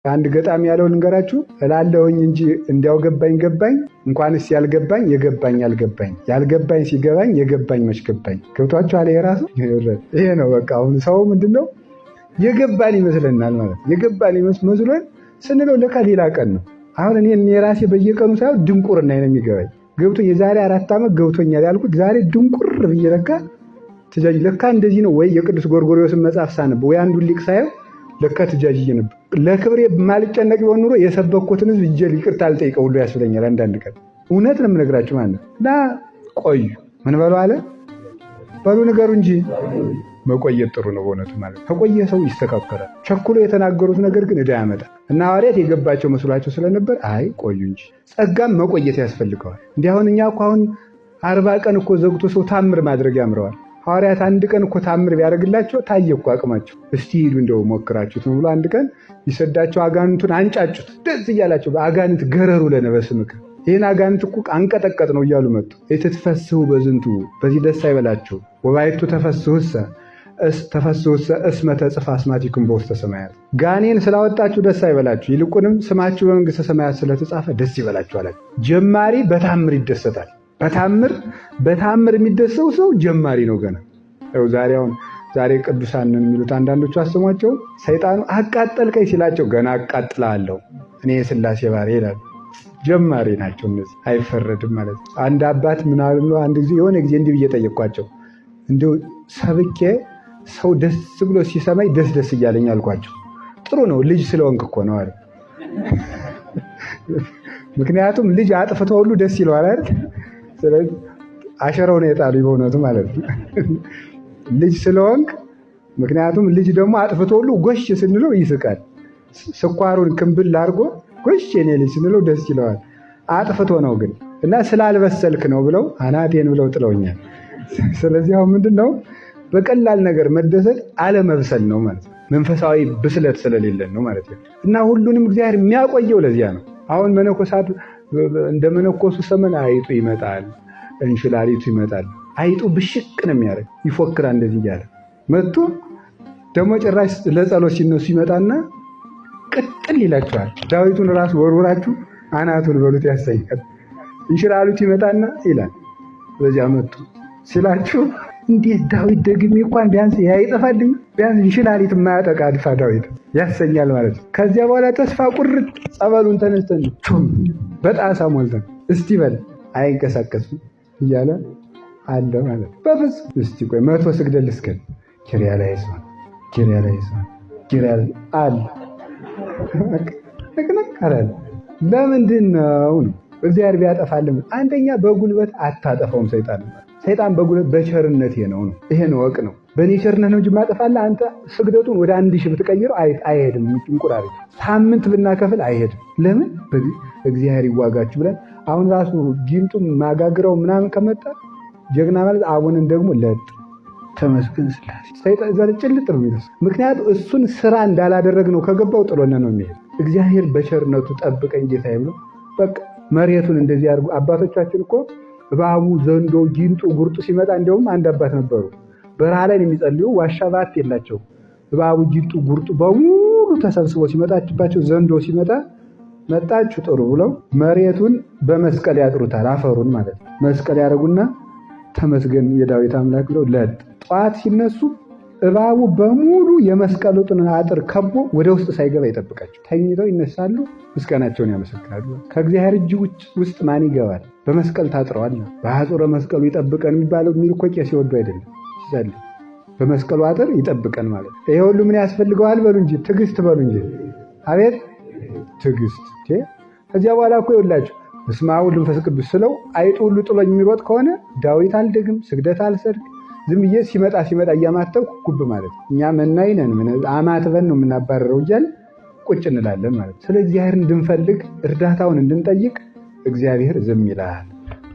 አንድ ገጣሚ ያለው ልንገራችሁ እላለሁኝ እንጂ እንዲያው ገባኝ እንኳንስ ያልገባኝ የገባኝ ያልገባኝ ሲገባኝ የገባኝ መች ገባኝ። ገብቷችኋል? የራሱ ይሄ ነው በቃ። አሁን ሰው ምንድነው የገባን ይመስለናል ማለት የገባን መስሎን ስንለው ለካ ሌላ ቀን ነው። አሁን እኔ የራሴ በየቀኑ ሳይሆን ድንቁርና ነው የሚገባኝ። ገብቶ የዛሬ 4 ዓመት ገብቶኛል ያልኩት ዛሬ ድንቁር ብዬ ለካ እንደዚህ ነው ወይ የቅዱስ ጎርጎርዮስን መጽሐፍ ሳነብ ወይ አንዱን ሊቅ ሳየው ለካ ትጃጅዬ ነበር። ለክብሬ ማልጨነቅ ቢሆን ኑሮ የሰበኩትን ህዝብ እጄ ይቅርታ አልጠይቀው ሁሉ ያስብለኛል አንዳንድ ቀን። እውነት ነው የምነግራችሁ ማለት ነው። እና ቆዩ ምን በሉ አለ በሉ ነገሩ እንጂ መቆየት ጥሩ ነው በእውነቱ ማለት ነው። ከቆየ ሰው ይስተካከላል። ቸኩሎ የተናገሩት ነገር ግን ዕዳ ያመጣል። እና ሐዋርያት የገባቸው መስሏቸው ስለነበር አይ ቆዩ እንጂ ጸጋም መቆየት ያስፈልገዋል። እንዲያሁን እኛ እኮ አሁን 40 ቀን እኮ ዘግቶ ሰው ታምር ማድረግ ያምረዋል። ሐዋርያት አንድ ቀን እኮ ታምር ቢያደርግላቸው ታየ እኮ አቅማቸው። እስቲ ሂዱ እንደው ሞክራችሁት ብሎ አንድ ቀን ይሰዳቸው አጋንንቱን አንጫጩት ደስ እያላቸው አጋንንት ገረሩ ለነበስምከ ይህን አጋንንት እኮ አንቀጠቀጥ ነው እያሉ መጡ። እትትፈስሑ በዝንቱ በዚህ ደስ አይበላችሁ ወባይቱ ተፈስሑሰ እስመ ተጽፋ አስማቲክሙ በውስተ ሰማያት። ጋኔን ስላወጣችሁ ደስ አይበላችሁ ይልቁንም ስማችሁ በመንግስተ ሰማያት ስለተጻፈ ደስ ይበላችሁ አላቸው። ጀማሪ በታምር ይደሰታል። በታምር የሚደሰው ሰው ጀማሪ ነው ገና። ዛሬ ቅዱሳንን የሚሉት አንዳንዶቹ አስሟቸው ሰይጣኑ አቃጠልከኝ ሲላቸው ገና አቃጥላለሁ እኔ የሥላሴ ባሪያ ይላሉ። ጀማሪ ናቸው እነዚህ። አይፈረድም ማለት ነው። አንድ አባት ምን አሉ አንድ ጊዜ የሆነ ጊዜ እንዲህ ብዬ ጠየቅኳቸው። እንደው ሰብኬ ሰው ደስ ብሎ ሲሰማኝ ደስ እያለኝ አልኳቸው። ጥሩ ነው ልጅ ስለሆንክ እኮ ነው አለ። ምክንያቱም ልጅ አጥፍቶ ሁሉ ደስ ይለዋል አይደል? ስለዚህ አሸረው ነው የጣሉኝ በእውነቱ ማለት ነው። ልጅ ስለሆንክ ምክንያቱም ልጅ ደግሞ አጥፍቶ ሁሉ ጎሽ ስንለው ይስቃል። ስኳሩን ክምብል አድርጎ ጎሽ የኔ ልጅ ስንለው ደስ ይለዋል። አጥፍቶ ነው ግን እና ስላልበሰልክ ነው ብለው አናቴን ብለው ጥለውኛል። ስለዚህ አሁን ምንድነው በቀላል ነገር መደሰት አለመብሰል ነው ማለት ነው። መንፈሳዊ ብስለት ስለሌለን ነው ማለት ነው። እና ሁሉንም እግዚአብሔር የሚያቆየው ለዚያ ነው። አሁን መነኮሳት እንደ መነኮሱ ሰመን አይጡ ይመጣል፣ እንሽላሊቱ ይመጣል። አይጡ ብሽቅ ነው የሚያደርግ ይፎክራል። እንደዚህ እያለ መጥቶ ደግሞ ጭራሽ ለጸሎት ሲነሱ ይመጣና ቅጥል ይላቸዋል። ዳዊቱን ራሱ ወርውራችሁ አናቱን በሉት ያሰኛል። እንሽላሊቱ ይመጣና ይላል በዚያ መጥቶ ሲላችሁ እንዴት ዳዊት ደግሜ እንኳን ቢያንስ ያይጠፋልኝ ቢያንስ እንሽላሊት የማያጠቃ አድፋ ዳዊት ያሰኛል ማለት ነው። ከዚያ በኋላ ተስፋ ቁርጥ ጸበሉን ተነስተን በጣሳ ሞልተን እስቲ በል አይንቀሳቀስም እያለ አለ ማለት ነው። በፍጹም እስቲ ቆይ 100 ስግደት ልስገድ ኪርያላይሶን አለ ነቅነቃራል። ለምንድን ነው እግዚአብሔር ቢያጠፋልን? አንደኛ በጉልበት አታጠፋውም ሰይጣን በጉልበት በቸርነቴ ነው። ይሄን ወቅ ነው። በእኔ ቸርነት ነው እንጂ ማጠፋልህ አንተ ስግደቱን ወደ 1000 ብትቀይረው አይሄድም። እንቁራሪት ሳምንት ብናከፍል አይሄድም። ለምን እግዚአብሔር ይዋጋችሁ ብለን አሁን ራሱ ጊንጡ ማጋግረው ምናምን ከመጣ ጀግና ማለት አቡንን ደግሞ ለጥ ተመስገን ስላሴ ሰይጣን ዘለ ጭልጥ ነው የሚለው። ምክንያቱም እሱን ስራ እንዳላደረግ ነው ከገባው ጥሎነ ነው የሚሄድ። እግዚአብሔር በቸርነቱ ጠብቀኝ ጌታዬ ብሎ በቃ መሬቱን እንደዚህ አድርጎ አባቶቻችን እኮ እባቡ ዘንዶ ጊንጡ ጉርጡ ሲመጣ እንደውም አንድ አባት ነበሩ በረሃ ላይ የሚጸልዩ ዋሻ ባት የላቸው። እባቡ ጊንጡ ጉርጡ በሙሉ ተሰብስቦ ሲመጣችባቸው ዘንዶ ሲመጣ መጣችሁ ጥሩ ብለው መሬቱን በመስቀል ያጥሩታል። አፈሩን ማለት ነው። መስቀል ያደርጉና ተመስገን የዳዊት አምላክ ብለው ለጥ ጠዋት ሲነሱ እባቡ በሙሉ የመስቀሉን አጥር ከቦ ወደ ውስጥ ሳይገባ ይጠብቃቸው። ተኝተው ይነሳሉ፣ ምስጋናቸውን ያመሰግናሉ። ከእግዚአብሔር እጅ ውስጥ ማን ይገባል? በመስቀል ታጥረዋል። በአጽረ መስቀሉ ይጠብቀን የሚባለው የሚል እኮ ቄስ ሲወዱ አይደለም ይዛል። በመስቀሉ አጥር ይጠብቀን ማለት ይሄ ሁሉ ምን ያስፈልገዋል? በሉ እንጂ ትዕግስት በሉ እንጂ አቤት ትዕግስት። ከዚያ በኋላ እኮ ይኸውላችሁ በስመ አብ ወወልድ ወመንፈስ ቅዱስ ስለው አይጡ ሁሉ ጥሎኝ የሚሮጥ ከሆነ ዳዊት አልደግም ስግደት አልሰድግ ዝም ብዬ ሲመጣ እያማተብኩ ጉብ ማለት ነው። እኛ መናይ ነን አማትበን ነው የምናባረረው እያልን ቁጭ እንላለን ማለት ነው። ስለ እግዚአብሔር እንድንፈልግ እርዳታውን እንድንጠይቅ እግዚአብሔር ዝም ይላል።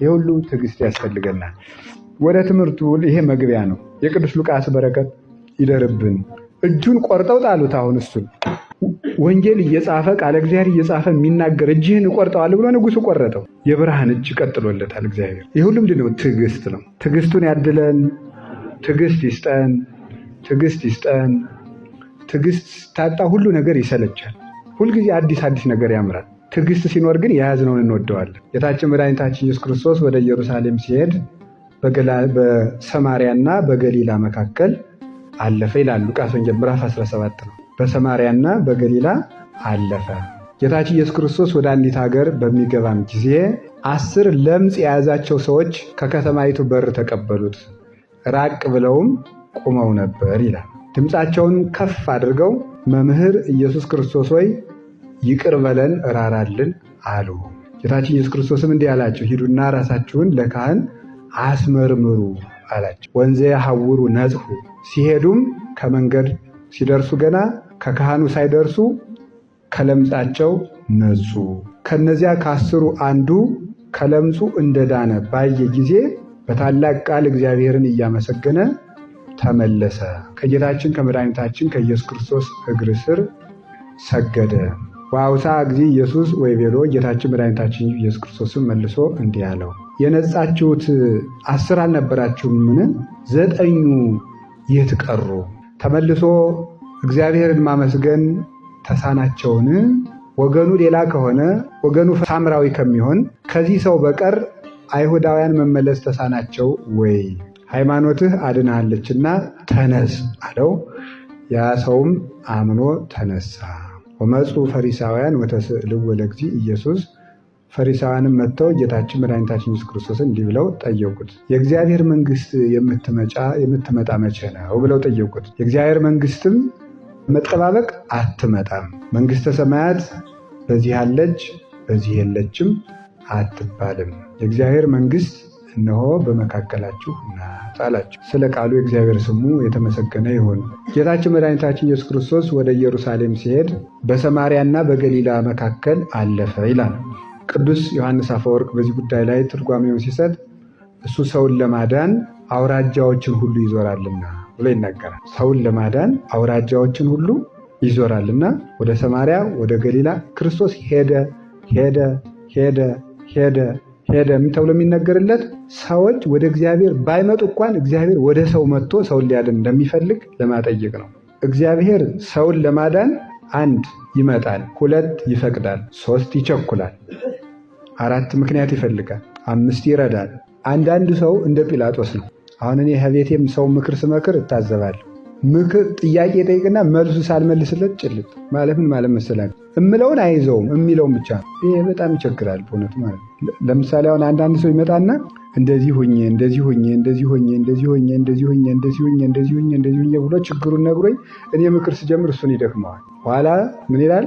ይህ ሁሉ ትዕግስት ያስፈልገናል። ወደ ትምህርቱ ይሄ መግቢያ ነው። የቅዱስ ሉቃስ በረከት ይደርብን። እጁን ቆርጠው ጣሉት። አሁን እሱን ወንጌል እየጻፈ ቃለ እግዚአብሔር እየጻፈ የሚናገር እጅህን እቆርጠዋለሁ ብሎ ንጉሱ ቆረጠው። የብርሃን እጅ ቀጥሎለታል እግዚአብሔር። ይህ ሁሉ ምንድን ነው? ትዕግስት ነው። ትዕግስቱን ያድለን። ትዕግስት ይስጠን። ትዕግስት ታጣ ሁሉ ነገር ይሰለቻል። ሁልጊዜ አዲስ ነገር ያምራል። ትዕግስት ሲኖር ግን የያዝነውን እንወደዋለን። ጌታችን መድኃኒታችን ኢየሱስ ክርስቶስ ወደ ኢየሩሳሌም ሲሄድ በሰማርያና በገሊላ መካከል አለፈ ይላል ሉቃስ ወንጌል ምዕራፍ 17 ነው። በሰማርያና በገሊላ አለፈ። ጌታችን ኢየሱስ ክርስቶስ ወደ አንዲት ሀገር በሚገባም ጊዜ 10 ለምጽ የያዛቸው ሰዎች ከከተማይቱ በር ተቀበሉት። ራቅ ብለውም ቆመው ነበር ይላል። ድምፃቸውን ከፍ አድርገው መምህር ኢየሱስ ክርስቶስ ሆይ ይቅር በለን እራራልን አሉ። ጌታችን ኢየሱስ ክርስቶስም እንዲህ አላቸው፣ ሂዱና ራሳችሁን ለካህን አስመርምሩ አላቸው። ወንዘ ያሐውሩ ነጽሑ፣ ሲሄዱም ከመንገድ ሲደርሱ ገና ከካህኑ ሳይደርሱ ከለምጻቸው ነጹ። ከነዚያ ከ10 አንዱ ከለምጹ እንደዳነ ባየ ጊዜ በታላቅ ቃል እግዚአብሔርን እያመሰገነ ተመለሰ። ከጌታችን ከመድኃኒታችን ከኢየሱስ ክርስቶስ እግር ስር ሰገደ። ወአውሳ እግዚ ኢየሱስ ወይቤሎ፣ ጌታችን መድኃኒታችን ኢየሱስ ክርስቶስም መልሶ እንዲህ አለው፣ የነጻችሁት 10 አልነበራችሁምን? 9ኙ የት ቀሩ? ተመልሶ እግዚአብሔርን ማመስገን ተሳናቸውን? ወገኑ ሌላ ከሆነ ወገኑ ሳምራዊ ከሚሆን ከዚህ ሰው በቀር አይሁዳውያን መመለስ ተሳናቸው ወይ? ሃይማኖትህ አድናለችና ተነስ አለው። ያ ሰውም አምኖ ተነሳ። ወመፁ ፈሪሳውያን ወተስእልዎ ለእግዚእ ኢየሱስ፣ ፈሪሳውያንም መጥተው ጌታችን መድኃኒታችን ኢየሱስ ክርስቶስን እንዲህ ብለው ጠየቁት፣ የእግዚአብሔር መንግሥት የምትመጣ መቼ ነው ብለው ጠየቁት። የእግዚአብሔር መንግሥትም መጠባበቅ አትመጣም፣ መንግሥተ ሰማያት በዚህ አለች በዚህ የለችም አትባልም፣ የእግዚአብሔር መንግሥት እነሆ በመካከላችሁ ናት አላቸው። ስለ ቃሉ የእግዚአብሔር ስሙ የተመሰገነ ይሁን። ጌታችን መድኃኒታችን ኢየሱስ ክርስቶስ ወደ ኢየሩሳሌም ሲሄድ በሰማርያና በገሊላ መካከል አለፈ ይላል። ቅዱስ ዮሐንስ አፈወርቅ በዚህ ጉዳይ ላይ ትርጓሜውን ሲሰጥ እሱ ሰውን ለማዳን አውራጃዎችን ሁሉ ይዞራልና ብሎ ይናገራል። ሰውን ለማዳን አውራጃዎችን ሁሉ ይዞራልና ወደ ሰማርያ ወደ ገሊላ ክርስቶስ ሄደ ሄደ ሄደ ሄደ ሄደ ተብሎ የሚነገርለት ሰዎች ወደ እግዚአብሔር ባይመጡ እንኳን እግዚአብሔር ወደ ሰው መጥቶ ሰውን ሊያድን እንደሚፈልግ ለማጠየቅ ነው። እግዚአብሔር ሰውን ለማዳን 1 ይመጣል፣ 2 ይፈቅዳል፣ 3 ይቸኩላል፣ 4 ምክንያት ይፈልጋል፣ 5 ይረዳል። አንዳንዱ ሰው እንደ ጲላጦስ ነው። አሁን እኔ ከቤቴም ሰው ምክር ስመክር እታዘባለሁ። ምክር ጥያቄ ጠይቅና መልሱ ሳልመልስለት ጭልጥ ማለት ምን ማለት መሰላል? እምለውን አይዘውም የሚለውን ብቻ ነው። ይሄ በጣም ይቸግራል በእውነቱ ማለት ነው። ለምሳሌ አሁን አንዳንድ ሰው ይመጣና እንደዚህ ሁኜ እንደዚህ ሁኜ እንደዚህ ሁኜ እንደዚህ ሁኜ እንደዚህ ሁኜ እንደዚህ ሁኜ እንደዚህ ሁኜ እንደዚህ ሁኜ ብሎ ችግሩን ነግሮኝ እኔ ምክር ስጀምር እሱን ይደክመዋል። ኋላ ምን ይላል?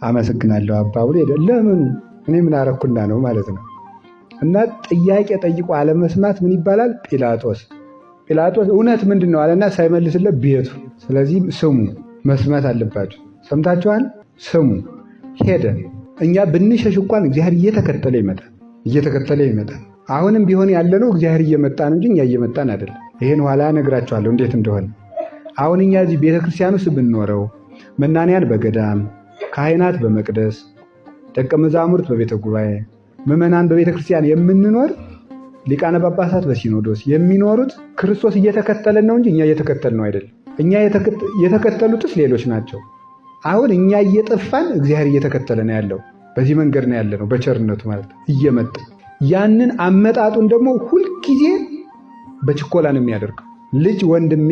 አመሰግናለሁ አባ ብሎ ሄደ። ለምኑ እኔ ምን አረኩና ነው ማለት ነው። እና ጥያቄ ጠይቆ አለመስማት ምን ይባላል? ጲላጦስ እውነት ምንድን ነው አለና ሳይመልስለት ቤቱ። ስለዚህ ስሙ፣ መስማት አለባቸው። ሰምታችኋል? ስሙ። ሄደ። እኛ ብንሸሽ እንኳን እግዚአብሔር እየተከተለ ይመጣል። አሁንም ቢሆን ያለነው እግዚአብሔር እየመጣ ነው እንጂ እኛ እየመጣን አይደለም። ይሄን ኋላ እነግራችኋለሁ እንዴት እንደሆነ። አሁን እኛ እዚህ ቤተክርስቲያን ውስጥ ብንኖረው፣ መናንያን በገዳም፣ ካህናት በመቅደስ፣ ደቀ መዛሙርት በቤተ ጉባኤ፣ ምዕመናን በቤተክርስቲያን የምንኖር ሊቃነ ጳጳሳት በሲኖዶስ የሚኖሩት ክርስቶስ እየተከተለን ነው እንጂ እኛ እየተከተል ነው አይደለም። እኛ የተከተሉትስ ሌሎች ናቸው። አሁን እኛ እየጠፋን እግዚአብሔር እየተከተለ ነው ያለው። በዚህ መንገድ ነው ያለ ነው በቸርነቱ ማለት እየመጣ ያንን አመጣጡን ደግሞ ሁልጊዜ በችኮላ ነው የሚያደርገው። ልጅ ወንድሜ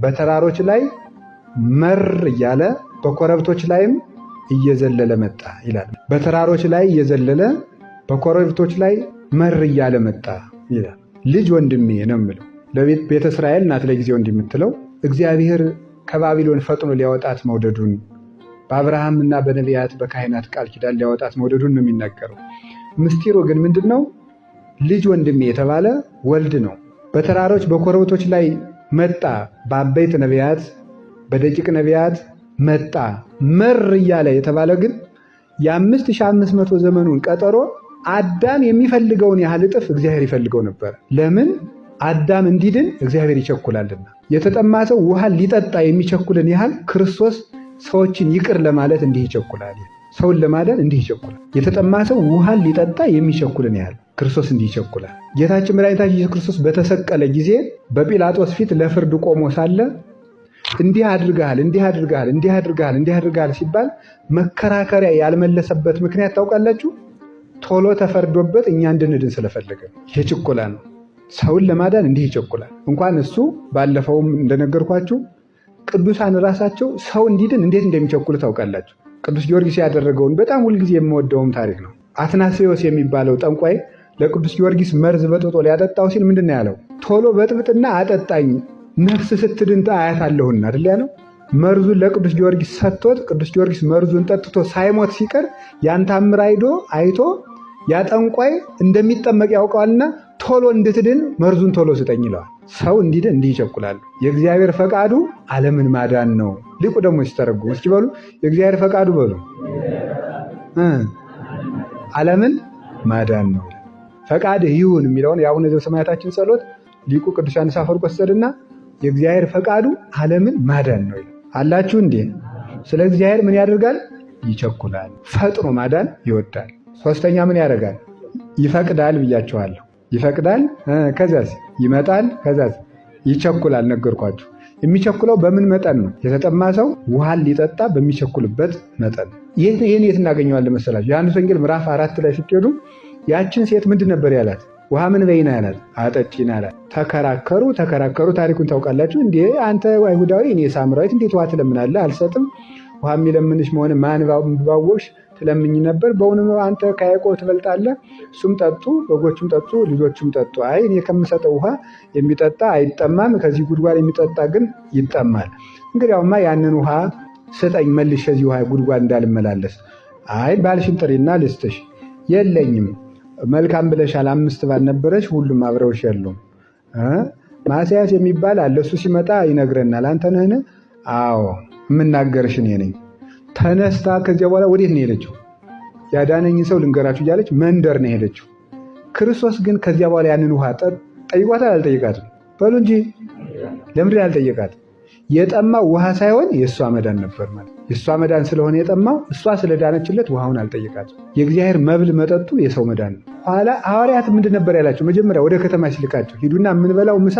በተራሮች ላይ መር እያለ በኮረብቶች ላይም እየዘለለ መጣ ይላል። በተራሮች ላይ እየዘለለ በኮረብቶች ላይ መር እያለ መጣ ይላል። ልጅ ወንድሜ ነው የምለው ለቤተ እስራኤል ናት ለጊዜው እንዲምትለው እግዚአብሔር ከባቢሎን ፈጥኖ ሊያወጣት መውደዱን በአብርሃምና በነቢያት በካህናት ቃል ኪዳን ሊያወጣት መውደዱን ነው የሚናገረው። ምስጢሩ ግን ምንድነው? ልጅ ወንድሜ የተባለ ወልድ ነው። በተራሮች በኮረብቶች ላይ መጣ። በአበይት ነቢያት በደቂቅ ነቢያት መጣ። መር እያለ የተባለ ግን የ5500 ዘመኑን ቀጠሮ አዳም የሚፈልገውን ያህል እጥፍ እግዚአብሔር ይፈልገው ነበር። ለምን? አዳም እንዲድን እግዚአብሔር ይቸኩላልና። የተጠማ ሰው ውሃን ሊጠጣ የሚቸኩልን ያህል ክርስቶስ ሰዎችን ይቅር ለማለት እንዲህ ይቸኩላል። ሰውን ለማዳን እንዲህ ይቸኩላል። የተጠማ ሰው ውሃን ሊጠጣ የሚቸኩልን ያህል ክርስቶስ እንዲህ ይቸኩላል። ጌታችን መድኃኒታችን ኢየሱስ ክርስቶስ በተሰቀለ ጊዜ በጲላጦስ ፊት ለፍርድ ቆሞ ሳለ እንዲህ አድርጋል ሲባል መከራከሪያ ያልመለሰበት ምክንያት ታውቃላችሁ? ቶሎ ተፈርዶበት እኛ እንድንድን ስለፈለገ። ይሄ ችኮላ ነው። ሰውን ለማዳን እንዲህ ይቸኩላል። እንኳን እሱ ባለፈውም እንደነገርኳችሁ ቅዱሳን ራሳቸው ሰው እንዲድን እንዴት እንደሚቸኩሉ ታውቃላችሁ? ቅዱስ ጊዮርጊስ ያደረገውን በጣም ሁልጊዜ የምወደውም ታሪክ ነው። አትናሴዎስ የሚባለው ጠንቋይ ለቅዱስ ጊዮርጊስ መርዝ በጥብጦ ሊያጠጣው ሲል ምንድን ነው ያለው? ቶሎ በጥብጥና አጠጣኝ ነፍስ ስትድን አያታለሁና አይደል ያለው። መርዙን ለቅዱስ ጊዮርጊስ ሰጥቶት ቅዱስ ጊዮርጊስ መርዙን ጠጥቶ ሳይሞት ሲቀር ያን ታምር አይቶ ያ ጠንቋይ እንደሚጠመቅ ያውቀዋልና ቶሎ እንድትድን መርዙን ቶሎ ስጠኝ ይለዋል። ሰው እንዲድን እንዲህ ይቸኩላሉ። የእግዚአብሔር ፈቃዱ ዓለምን ማዳን ነው። ሊቁ ደግሞ ሲተረጉም እስኪ በሉ የእግዚአብሔር ፈቃዱ በሉ ዓለምን ማዳን ነው። ፈቃድህ ይሁን የሚለውን የአቡነ ዘበሰማያታችን ጸሎት ሊቁ ቅዱስ ዮሐንስ አፈወርቅ ወሰደና የእግዚአብሔር ፈቃዱ ዓለምን ማዳን ነው አላችሁ እንዴ? ስለ እግዚአብሔር ምን ያደርጋል? ይቸኩላል። ፈጥኖ ማዳን ይወዳል። ሶስተኛ ምን ያደርጋል? ይፈቅዳል ብያቸዋለሁ። ይፈቅዳል፣ ከዛስ ይመጣል፣ ከዛስ ይቸኩላል። ነገርኳችሁ። የሚቸኩለው በምን መጠን ነው? የተጠማ ሰው ውሃን ሊጠጣ በሚቸኩልበት መጠን። ይህን የት እናገኘዋለን መሰላችሁ? ዮሐንስ ወንጌል ምዕራፍ 4 ላይ ስትሄዱ ያችን ሴት ምንድን ነበር ያላት? ውሃ ምን በይና ያላት? አጠጪና ያላት። ተከራከሩ። ታሪኩን ታውቃላችሁ። እንዴ አንተ አይሁዳዊ እኔ ሳምራዊት እንዴት ውሃ ትለምናለህ? አልሰጥም። ውሃ የሚለምንሽ መሆን ማን ባወቅሽ ትለምኝ ነበር። በእውኑ አንተ ከያዕቆብ ትበልጣለህ። እሱም ጠጡ፣ በጎቹም ጠጡ፣ ልጆቹም ጠጡ። አይ እኔ ከምሰጠው ውሃ የሚጠጣ አይጠማም፣ ከዚህ ጉድጓድ የሚጠጣ ግን ይጠማል። እንግዲያውማ ያንን ውሃ ስጠኝ፣ መልሼ ከዚህ ውሃ ጉድጓድ እንዳልመላለስ። አይ ባልሽን ጥሪና ልስጥሽ። የለኝም። መልካም ብለሻል፣ 5 ባል ነበረሽ፣ ሁሉም አብረውሽ የሉም። ማስያስ የሚባል አለ፣ እሱ ሲመጣ ይነግረናል። አንተ ነህን? አዎ የምናገርሽ እኔ ነኝ። ተነስታ ከዚያ በኋላ ወዴት ነው ሄደችው? ያዳነኝ ሰው ልንገራችሁ እያለች መንደር ነው ሄደችው። ክርስቶስ ግን ከዚያ በኋላ ያንን ውሃ ጠይቋታል? አልጠየቃትም? በሉ እንጂ ለምንድን ያልጠየቃት? የጠማው ውሃ ሳይሆን የእሷ መዳን ነበር። ማለት የእሷ መዳን ስለሆነ የጠማው፣ እሷ ስለዳነችለት ውሃውን አልጠየቃትም። የእግዚአብሔር መብል መጠጡ የሰው መዳን ነው። ኋላ ሐዋርያት ምንድን ነበር ያላቸው? መጀመሪያ ወደ ከተማ ሲልካቸው ሂዱና የምንበላው ምሳ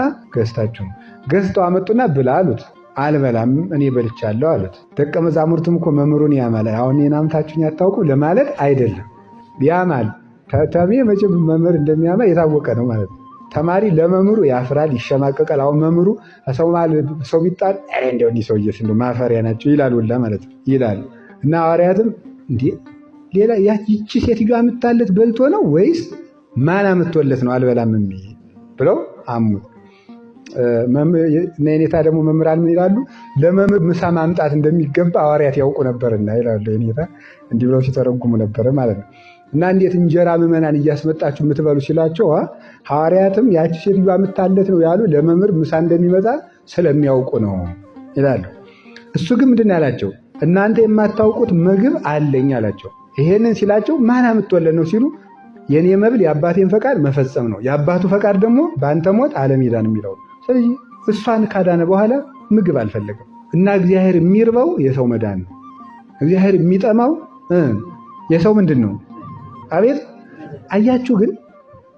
ገዝተው አመጡና ብላ አሉት። አልበላም እኔ በልቻለሁ አሉት። ደቀ መዛሙርቱም እኮ መምህሩን ያማል። አሁን የናምታችሁን ያታውቁ ለማለት አይደለም፣ ያማል። ተሜ መቼም መምህር እንደሚያማ የታወቀ ነው ማለት ነው። ተማሪ ለመምህሩ ያፍራል፣ ይሸማቀቃል። አሁን መምህሩ ሰው ቢጣል እንደው እኒህ ሰውዬስ እንደው ማፈሪያ ናቸው ይላሉላ ማለት ነው ይላሉ። እና ሐዋርያትም እንዴ ሌላ ይቺ ሴትዮዋ የምታለት በልቶ ነው ወይስ ማን አምጥቶለት ነው አልበላም ብለው አሙት። የኔታ ደግሞ መምህራን ምን ይላሉ? ለመምህር ምሳ ማምጣት እንደሚገባ ሐዋርያት ያውቁ ነበርና ይላሉ። የኔታ እንዲህ ብለው ሲተረጉሙ ነበረ ማለት ነው። እና እንዴት እንጀራ ምዕመናን እያስመጣችሁ የምትበሉ ሲላቸው ሐዋርያትም ያቺ ሴትዮዋ የምታለት ነው ያሉ ለመምህር ምሳ እንደሚመጣ ስለሚያውቁ ነው ይላሉ። እሱ ግን ምንድን ያላቸው? እናንተ የማታውቁት ምግብ አለኝ አላቸው። ይሄንን ሲላቸው ማን አምጥቶለት ነው ሲሉ የኔ መብል የአባቴን ፈቃድ መፈጸም ነው፣ የአባቱ ፈቃድ ደግሞ በአንተ ሞት ዓለም ይዳን የሚለው። ስለዚህ እሷን ካዳነ በኋላ ምግብ አልፈለገም። እና እግዚአብሔር የሚርበው የሰው መዳን ነው። እግዚአብሔር የሚጠማው የሰው ምንድን ነው? አቤት አያችሁ። ግን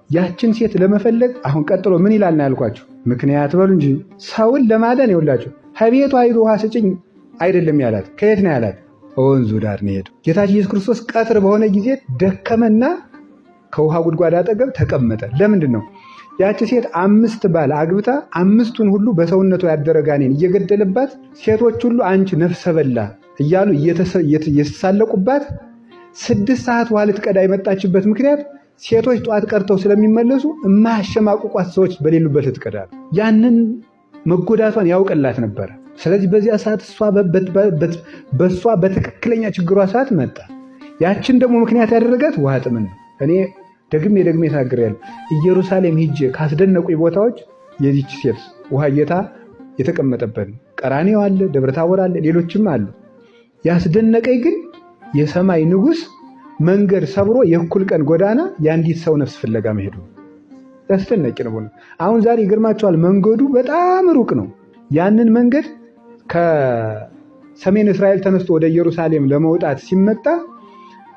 ያችን ሴት ለመፈለግ አሁን ቀጥሎ ምን ይላል ነው ያልኳችሁ? ምክንያት በሉ እንጂ ሰውን ለማዳን ይውላችሁ ከቤቷ ሂዱ ውሃ ስጭኝ አይደለም ያላት። ከየት ነው ያላት? ወንዙ ዳር ነው ሄደው። ጌታችን ኢየሱስ ክርስቶስ ቀትር በሆነ ጊዜ ደከመና ከውሃ ጉድጓድ አጠገብ ተቀመጠ። ለምንድን ነው? ያቺ ሴት 5 ባል አግብታ 5ቱን ሁሉ በሰውነቱ ያደረ ጋኔን እየገደለባት ሴቶች ሁሉ አንቺ ነፍሰ በላ እያሉ እየተሳለቁባት 6 ሰዓት ውሃ ልትቀዳ የመጣችበት ምክንያት ሴቶች ጠዋት ቀርተው ስለሚመለሱ የማያሸማቁቋት ሰዎች በሌሉበት ልትቀዳ ነው። ያንን መጎዳቷን ያውቅላት ነበረ። ስለዚህ በዚያ ሰዓት በእሷ በትክክለኛ ችግሯ ሰዓት መጣ። ያችን ደግሞ ምክንያት ያደረጋት ውሃ ጥምን ነው። እኔ ደግሜ ተናግሬያለሁ። ኢየሩሳሌም ሂጄ ካስደነቁኝ ቦታዎች የዚች ሴት ውሃ ጌታ የተቀመጠበት ነው። ቀራንዮ አለ፣ ደብረ ታቦር አለ፣ ሌሎችም አሉ። ያስደነቀኝ ግን የሰማይ ንጉሥ መንገድ ሰብሮ የእኩል ቀን ጎዳና የአንዲት ሰው ነፍስ ፍለጋ መሄዱ ያስደነቂ ነው። አሁን ዛሬ ይገርማቸዋል፣ መንገዱ በጣም ሩቅ ነው። ያንን መንገድ ከሰሜን እስራኤል ተነስቶ ወደ ኢየሩሳሌም ለመውጣት ሲመጣ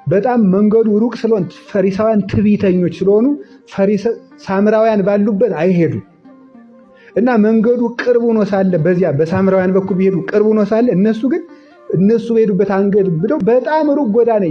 በጣም መንገዱ ሩቅ ስለሆነ ፈሪሳውያን ትዕቢተኞች ስለሆኑ ሳምራውያን ባሉበት አይሄዱ። እና መንገዱ ቅርብ ሆኖ ሳለ በዚያ በሳምራውያን በኩል ቢሄዱ ቅርብ ሆኖ ሳለ እነሱ በሄዱበት አንገድ ብለው በጣም ሩቅ ጎዳና